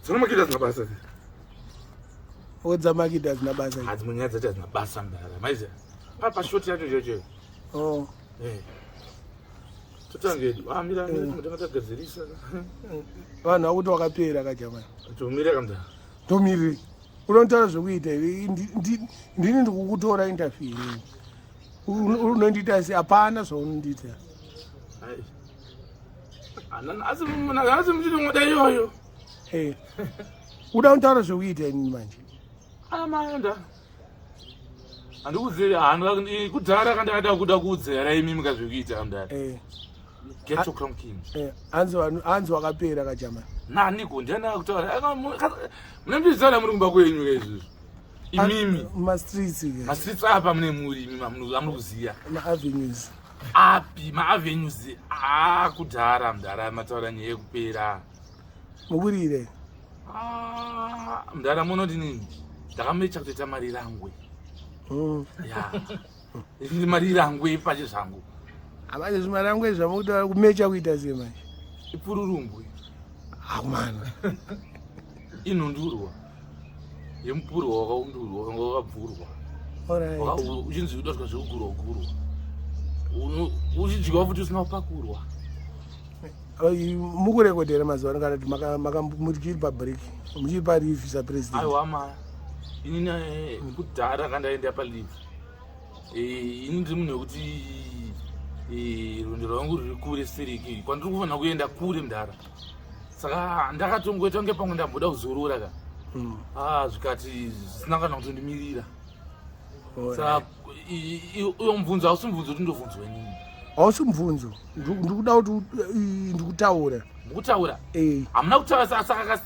Makida zinabasa. Wedzera makida zinabasa. Hazi munyadza kuti zinabasa Mbare. Maize. Papa shoti yacho jojo. Oh. Tutange amira mutakagadzirisa. Vanhu vakuti wakapera kajamani. Tomira kamda. Tomiri. Unotaura zvekuita ndini ndikukutora interview. Unondita sei hapana zvaunondita. Asi muchiti mwoda iyoyo. Uda kutaura zvekuita inini manje. Maenda. Handikuziva kudhara kandakada kuda kuudzera imi mukazvikuita Mbare. Get your crown king. Hanzi wakapera kajamani. Naniko ndiana kutaura. Munembidzana muri kumba kwenyu izvozvo. Imimi. Streets apa mune muri imi mamunoziya. Ma-avenues. Api ma-avenues. Kudhara Mbare mataura nyaya yekupera. Mukurire. Mbare munoti nini? Ndakamecha kutoita mari rangwe. Ini mari rangwe pache zvangu. Abanye zvimari rangwe zvamukuda kumecha kuita sei manje? Ipururumbwe. Hamana. Inondurwa. Yemupurwa wakaundurwa wakabvurwa. Alright. Uchinzi udatwa zvekugurwa. Uchidyiwa futi usina kupakurwa. Mukurekodera mazuva ano kana kuti muchiri pabreak. Muchiri parifi sapresident. Aiwa ma. Inini kudhara kandaenda palive. Ini ndiri munhu wekuti rwendo rwangu rwuri kure seriki. Kwandiri kufanira kuenda kure Mbare. Saka ndakatongoita kunge pamwe ndamboda kuzorora ka. Zvikati zvisina kana kutondimirira. Saka uyo mubvunzo hausi mubvunzo kuti ndovhunzwa inini. Hausi mubvunzo. Ndikuda kuti ndikutaura. Mukutaura? Hamuna kutaura saka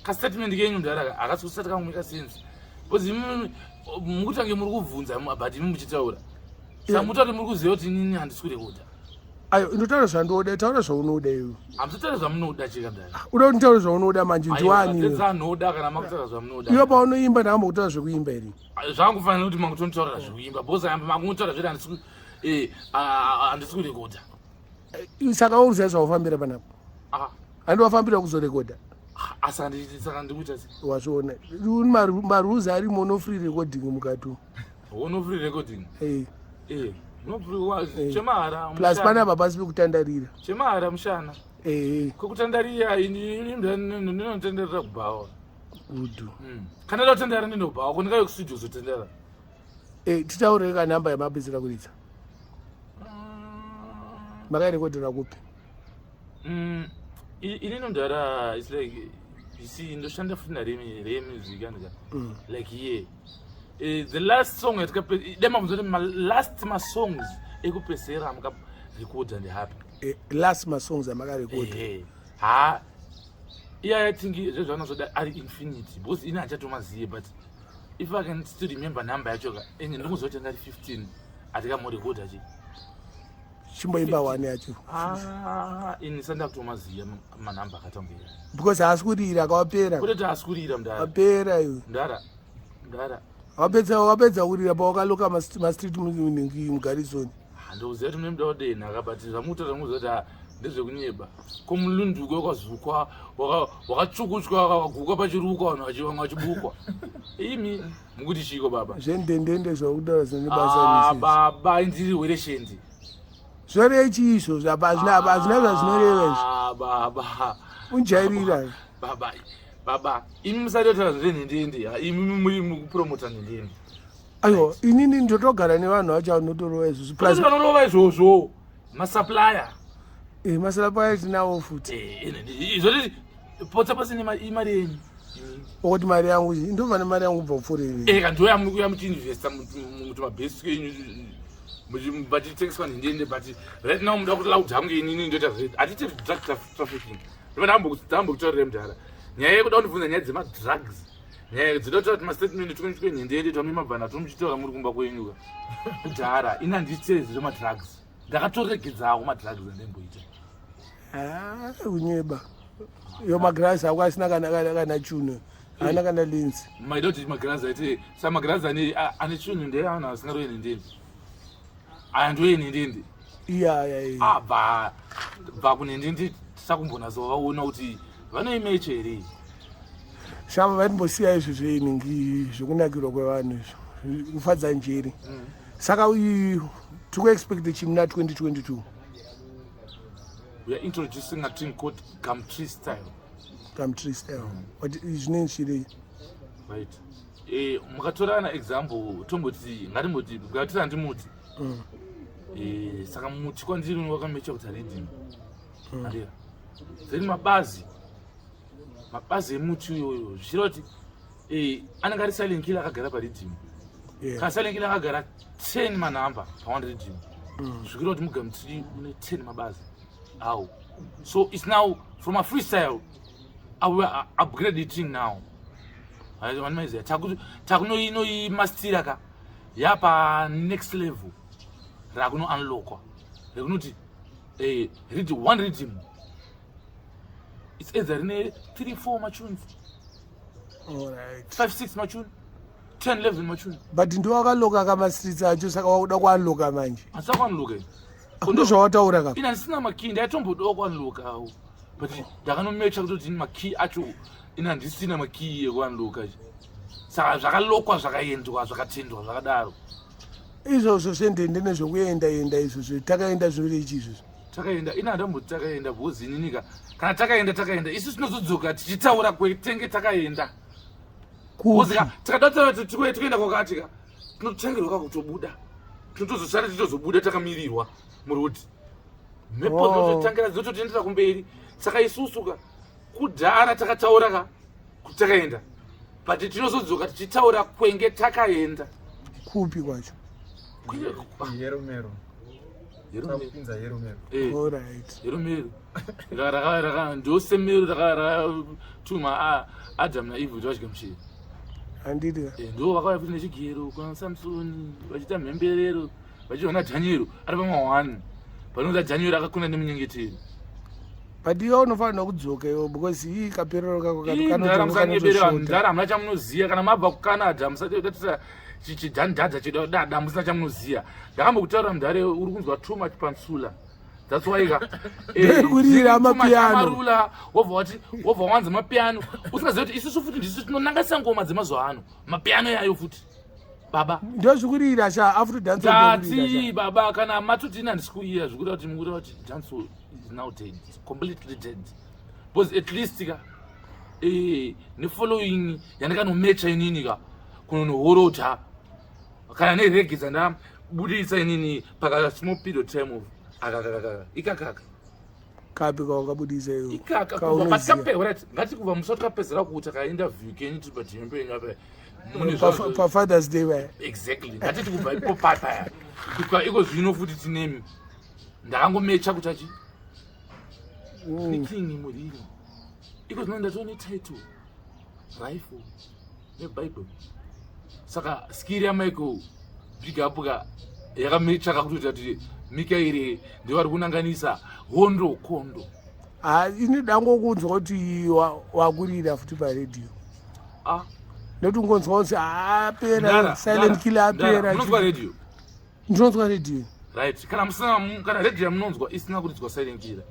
kastatement kenyu Mbare akasi kusati kamumika sense. Because mukutange muri kubvunza but imi muchitaura. Saka mutauri muri kuziva kuti inini handisi kurekoda. Ayo inotaura zvandoda, taura zvaunoda iwe. Hamutaura zvamunoda chika Mbare. Uda kuti nditaure zvaunoda manje ndiwani. Ayo zvanoda kana makutaura zvamunoda. Iwe paunoimba ndakambokutaura zvekuimba ere. Zvangufanira kuti makutonitaurira zvekuimba. Because makungotaura zvekuti handisi kurekoda. Saka uziva zvaufambira panapo. Handiwafambira kuzorekoda. Saka ndikuita sei? Wazviona. Marules arimo no free recording mukatu. No free recording? Chemara plus pana babasi bekutandarira. Chemara mushana. Kukutandarira ini ndinotenderera kubhawa. Good. Kana ndotendera ndinobhawa kunika yokustudio zotendera. Titaure ka namba yamabhizira kuritsa. Makarekodera kupi? Inini Mbare it's like you see ndoshanda futhi na music kanje. Like the last song at my last songs ekupesera amka record and happy. Last songs amaka record. I think zvezvana zvoda ari infinity because ina achatomaziye but if I can still remember number yacho enge ndikuzoti ngari 15 atika record achi. Chimboimba wani yacho. Ini sanda kutomaziya manamba akatambira. Because asikurira akawapera. Kuti asikurira Mbare. Apera iwe. Mbare. Wapedza kurira pawakaloka ma-street mugarizoni. Ndokuziva kuti mune muda wadenhaka but zvamutaura muzoti ndezvekunyeba. Komulunduko wakazukwa wakatsvukutswa wakaguka pachiruka vanhu vamwe vachibukwa. Imi mukuti chiko baba. Zvendendende zvakutaura zvinebasa risi. Baba indiri wereshendi. Zvorechi izvo hazvina zvazvinoreva izvo. Baba. Unjairira. Baba, imi musati yotaura zvenhendende, imi muri mukupromota nhendende. Aiwa, inini ndotogara nevanhu vacho vanotorova izvozvo. Plus vanorova izvozvo, masupplier. Masupplier tinawo futi. Izvoti pota pasine imari yenyu. Okuti mari yangu ndova nemari yangu kubva kupfuureni. Kandiyo muri muchiinvesta muti mabhesi kenyu bachitengeswa nhendende but right now muda kuti loud hangu inini ndoita hatite drug trafficking. Ndambokutaurira Mbare. Nyaya yekuda kundibvunza nyaya dzemadrugs. Nyaya dzinotaura kuti mastatement tikunyitwe nhendende twamimabvana tomuchitaura muri kumba kwenyuka. Kudhara ina handite zvemadrugs. Ndakatoregedzawo madrugs andemboita. Unyeba. Yo magrazi ako asina kana chuno. Haana kana lens. Maidoti magrazi aite samagrazi ane chuno ndeana asingaroi nhendende. Andoye nhendende. Iya. Bva kunhendende takumbona zvaona kuti vanoimecho here. shama vatimbosiya izvo zvenhingi zvokunakirwa kwevanhu izvo kufadza njeri saka tikuexpecte chimuna 2022 we are introducing a thing called gumtree style but zvinenge chirei right mukatorana example tomboti ngatimboti ukatira ndimuti saka muti kwandiri wakamecha kuti reading andira then mabazi emuti uyoyo zvichira kuti anenge ari silent killer akagara pareading kana silent killer akagara 10 manhamba pa1 reading zvikira kuti mugumtree une 10 mabazi awo. So it's now from a freestyle we are upgrading now. Takuno mastira ka yapa next level rakuno unlock rakunoti read one rhythm it's either 3-4 machuns, all right, 5-6 machun, 10-11 machun, but ndo wakaloka kama streets acho saka wakuda kuanloka manje asaka anloka ndo zvawataura kapa ina sina makey ndatomboda kuanloka awo but ndakanomecha kuti makey acho ina ndisina makey ekuanloka saka zvakalokwa zvakaendwa zvakatendwa zvakadaro izvozvo zvendende nezvokuenda izvozvo takaenda zvirechi izvozvo takaenda ina ndamboti takaenda bhozi ininika kana takaenda isi tinozodzoka tichitaura kwetenge takaenda kuzika tikadata tikuenda kwakatika tinotengerwa kakutobuda tinotozoshara titozobuda takamirirwa murodi mhepo dzototangira dzototoendera kumberi saka isusuka kudhara takataura ka kuti takaenda but tinozodzoka tichitaura kwenge takaenda kupi kwacho yeromero raka ndosemero rakatuma Adam na Eve kuti vadye muchero handiti ndo vakauya futi nechigero kuna Samsoni vachiita mhemberero vachiona Dhanieri ari pama1 panoza Dhanieri akakunda nemunyengeteri but iwe unofanira kudzoka iwo because hii kaperero kako ndara hamuna chamunoziva kana mabva kucanada musatata chidhandadha chidada musina chamunoziva ndakambokutaura mudhare uri kunzwa too much pansula that's why kurira mapiano wobva wanza mapiano usingaziva kuti isusu futi ndisu tinonangasisa ngoma dzemazuva ano mapiano yayo futi baba ndozvikurira cha after dance dati baba kana matutina ndisikuira zvikuita kuti mukura kuti dance is now dead, it's completely dead because at least ka ne following yandakanomecha inini ka kunonohorota kana nerege dzandabudisa inini paka small period time of ikakaka kapi kwakabudisa iwo ikaka ngati kubva musati kapedzera kuita kainterview kenyu tiri padhimembo yenyu apa pa Father's Day where exactly ngatiti kubva ipo papa iko zvino futi tinemi ndakangomecha kuti achi nikingi muriro iko zvino ndatone title rifle nebible saka skill yamaiko big up ka yakamecha kakuti kuti Mikairi ndivari kunanganisa hondo kondo ini dangokunzwa kuti wakurira futi paredio nekuti ungonzwa kuti apera silent killer apera munonzwa radio ndinonzwa radio right kana radio munonzwa isina kuridzwa silent killer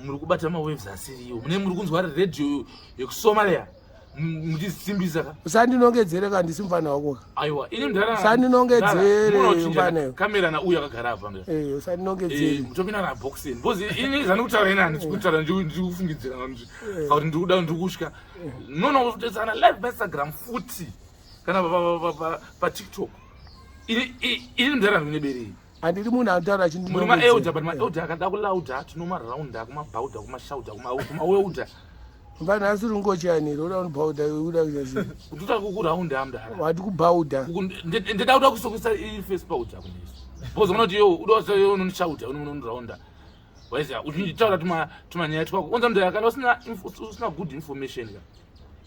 muri kubata mawaves asiriyo muri kunzwa radio yekusomalia muchisimbisa ka usandinongedzere ndisi mufana wako aiwa ini mndara usandinongedzere mfana kamera na uya akagara apa usandinongedzere mutopinda na boxing bozi ini zvanokutaura inani ndikutaura ndikufungidzira kuti ndikuda ndikusha nono kutedzana live pa Instagram futi kana pa TikTok ini mndara neberei handiri munhu anotaura muri maelda but maelda akada kulauda tinomaraunda kumabhauda kumashauda kumaweuda mfana asi ringochianiro uda kunobhauda uda kuzazi kututa kukuraunda amdara wati kubhauda ndida kuda kusokuisa face powder kuneso bozo munoti yo uda kusa unoshauda unoraunda Hwezha uchitaura tumanyaya twako onza mndara kana usina good information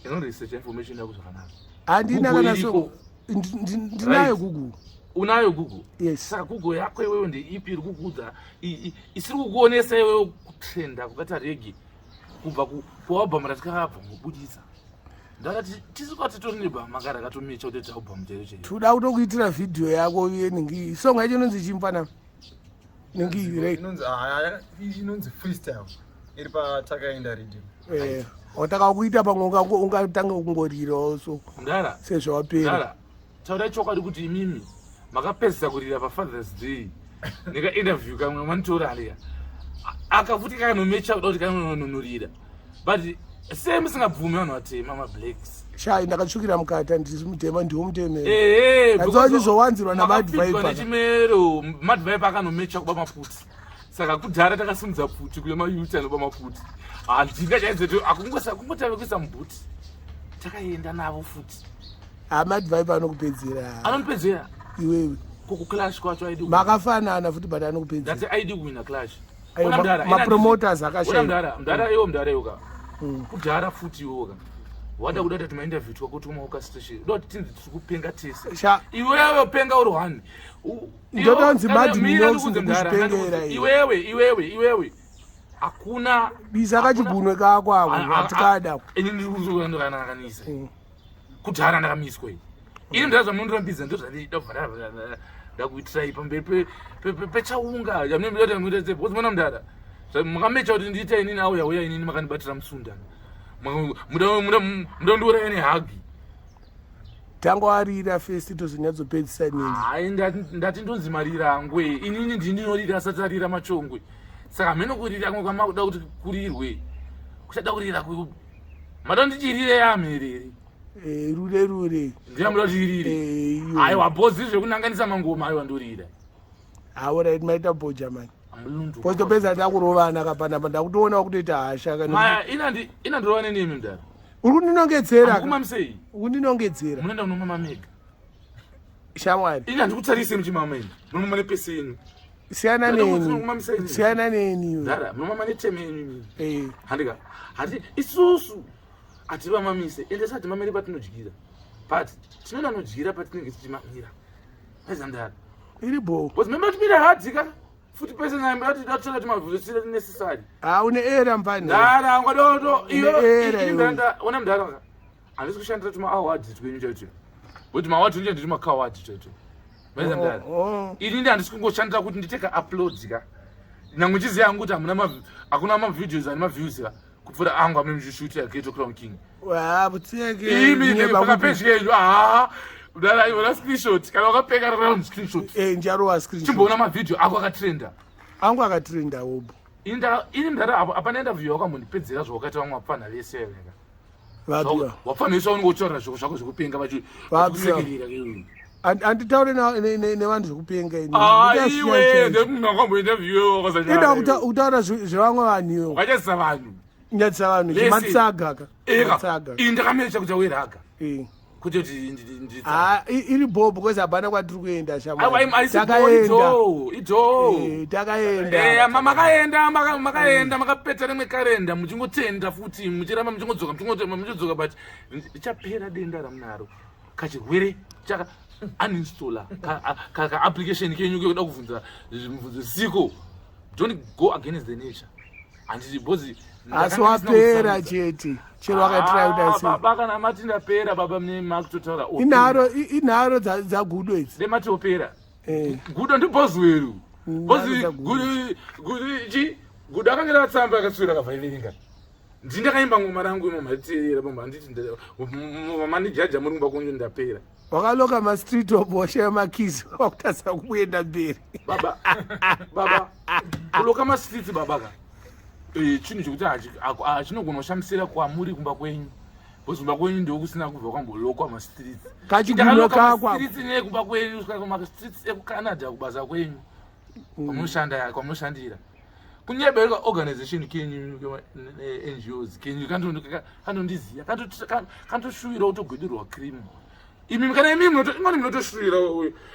ka research information yako zvakanaka handina kana so ndinayo Google unayo Google yes saka Google yako iwewe ndeipi iri kukuudza isiri kukuonesa iwewe kutrenda kukata regi kubva kualbum ratikabva mubudisa ndakati tisikati tori nebhama kara katomecha kuti album chaiyo chaiyo toda kutokuitira video yako yenhingi song yacho inonzi chimpana ningi right inonzi freestyle iri patakaenda reading wataka kuita pamwe ungatanga kungorira so Ndara sezvawapera Ndara taura chokwadi kuti imimi makapedzisa kurira pafathers day nika interview kamwe manitora aliya akafuti kanomecha kuda kuti kanonunurira but same singabvumi vanhu vatema mablacks shai ndakatsvukira mukati handisi mutema ndiwo mutemero adzizowanzirwa namadviper chimero madviper akanomecha kuba maputi saka kudhara takasimudza puti kune mayuti anoba maputi handinga chaidzeto akungotave kuisa mubhuti takaenda navo futi madviper anokupedzera anopedzera iwewe kukuclash kwacho aidi makafanana futi but anokupedzera that's aidi kuwina clash mapromoters akashaya mdara iwo mdara iwoka kudhara futi iwoka wada kuda kuti mainterview twakuti umauka station do kuti tinzi tikupenga tese iwewe penga uri one ndotonzi mad Minox ndikuzvipengera iwewe hakuna bisa kachibunwe kako ako atikada ini ndikuzokanisa kudhara ndakamiswa ini ndazva munondorambidza ndozvandida ndakuitirai pamberi pechaunga yamunoita because mwana mudara makamecha kuti ndiita inini auya inini makandibatira musunda mudondiuraya nehagi tangoarira first tozonyatsopedzisa nini hai ndati ndonzi marira ngwe inini ndindinorira asati arira machongwe saka mheno kurira kwe kwamakuda kuti kurirwe kuchada kurira mada ndichirire yamherere rure ndiyamuda kuti irire aiwa bhozi zvekunanganisa mangoma aiwa ndorira aorit maita boja mani pozitopedza takurovana kapanapa ndakutoona kutoita hasha ina ndirovane nemi mudara uri kundinongedzera kumamisei kundinongedzera munoenda kunomama mega shamwari ini handikutarise muchimameni munomama nepese inu siyana neni dara munomama neteme yenyu handika hati isusu hativamamise ende sati mameri patinodyira but tinoenda nodyira patinenge tichimamira aizandara iri bo because memba timira hadzika futi pese naimbatitotsvaka timavhusira necessary une era mbani ndara ngwadoto ona mndara handisi kushandira tuma-awards twenyu chaito kuti ma-awards nje nditi maka-awards chaito maiza mndara ini ndi handisi kungoshandira kuti nditeka uploads ka nyangwe chiziva yangu kuti hakuna mavideos ane maviews ka kupfuura angu amene mchishuti Ghetto Crown King pakapeji kenyu mdara iona screenshot kana wakapeka round screenshot njarowa screenshot chimboona mavideo ako akatrenda angu akatrenda wobo ini mdara apana interview wakambondipedzera zvawakati vamwe vapfana vese vapia wapfanisa unenge uchitaura zvoko zvako zvekupenga vachikusekerera handitaure nevanhu zvekupenga iwe ndemunhu wakambointerview ida kutaura zvevamwe vanhu iwo wakachasisa vanhu nyadzisa vanhu chimatsaga ini ndakamerecha kuti aweraga kuti iri bo because hapana kwatiri kuenda makaenda makapeta rimwe karenda muchingotenda futi muchiramba muchingodzoka but richapera denda ramunaro kachirwere chaka uninstalla ka-application kenyu kekuda kubvunza mibvunzo zisiko. Don't go against the nature. Handiti bhozi asi wapera chete chero wakatry kuti baba kana mati ndapera baba mune makutotaura inharo dzagudo idzi nematopera gudo ndibhozweru bhozi gudo akangera atsamba akatswira akavhaiviringa ndindakaimba ngoma rangu imomateera pamba handiti mamanijaja muri kumba kunyu ndapera wakaloka mastreet of washaya makisi wakutadza kuenda mberi baba kuloka mastreet babaka chinhu chekuti achinogona kushamisira kwamuri kumba kwenyu bcause kumba kwenyu ndokusina kubva kwambolokwa mastreets kachiguno kakwastreets nekumba kwenyu mastreets ekucanada kubasa kwenyu kwamunoshandira kunyebereka organization kenyu NGOs kenyu kanondiziya kantoshuvira kutogwedirwa krimu imi kana imi imani munotoshuvira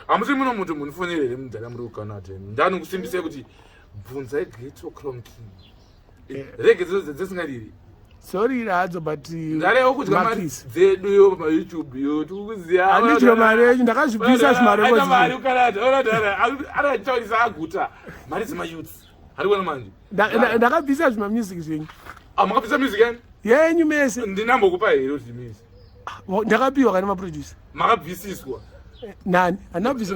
hamusi muno muti munifonerere mudhara muri kucanada ndani kusimbisa kuti bvunzai Ghetto Crown King rege dzesingariri sorry hadzo but ndarewo kudya mari dzedu yo paYouTube yo tikuziya handidyo mari yenyu ndakazvibvisa zvimari ukanada arataurisa aguta mari dzemayouths hari kuona manje ndakabvisa zvima music zvenyu makabvisa music yani yenyu mese ndinambokupa here kuti misi ndakapiwa kana maproducer makabvisiswa nani anabvisa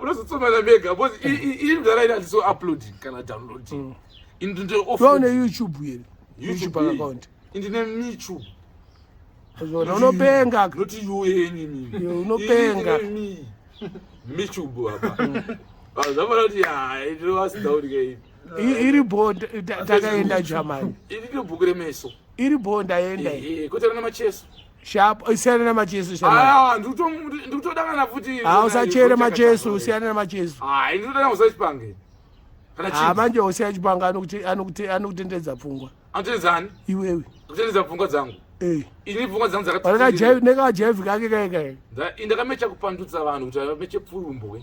unozotsomana mega because iri mdara iri handiso uploading kana downloading one YouTube here YouTube account. Indine michu. Zona unopenga. Not you mimi. Unopenga. Michu baba. Zabarati ya it was down again. Iri bond takaenda Germany. Iri kubukire meso. Iri bond aenda. Kotana na macheso. Sharp isiyana na macheso shama. Ndutodangana futi. Usachere macheso usiyana na macheso. Ndutodangana usachipange. Manje usiyachipanga anokutendedza pfungwa. Anotenzani? Iwewe. Kutendedza pfungwa dzangu. Ini pfungwa dzangu dzakati. Nekajevi kake kai. Indakamecha kupandutsa vanhu kuti vameche pfurumbo.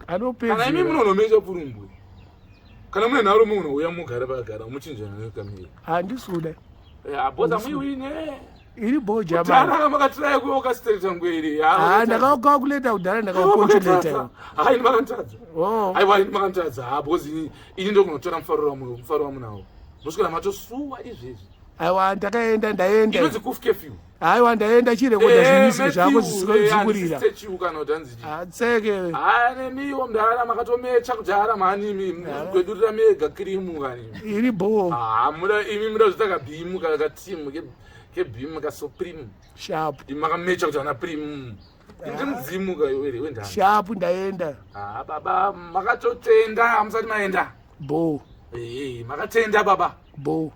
Anopedza. Kana imi munomecha pfurumbo. Kana mune nharo munouya mugara pagara muchinjana nekamira. Handisuda. Boza muiwine. Iri boja mama. Tara makatrai kuoka straight ngwiri. Ndakakalkuleta kudhara ndakapochuleta. Hayi makantadza. Hayi makantadza. Bozi ini ndokunotora mufaro wamunawo. Muswera matosuwa izvezvi. Aiwa ndakaenda ndaenda. Inonzi kufkefiu. Aiwa ndaenda chirekoda zvinisi zvako zvisikodzikurira. Tseke. Nemiwo mdara makatomecha kudhara manimi gwedurira mega krimu kani. Iri bo. Imi muda zvitakabhimu kakatimu kebhimu kasoprimu. Sharp. Makamecha kuti ana primu. Ndi mudzimu kaiwere wendani. Sharp ndaenda. Baba makatotenda amusati maenda. Bo. Makatenda baba. Bo.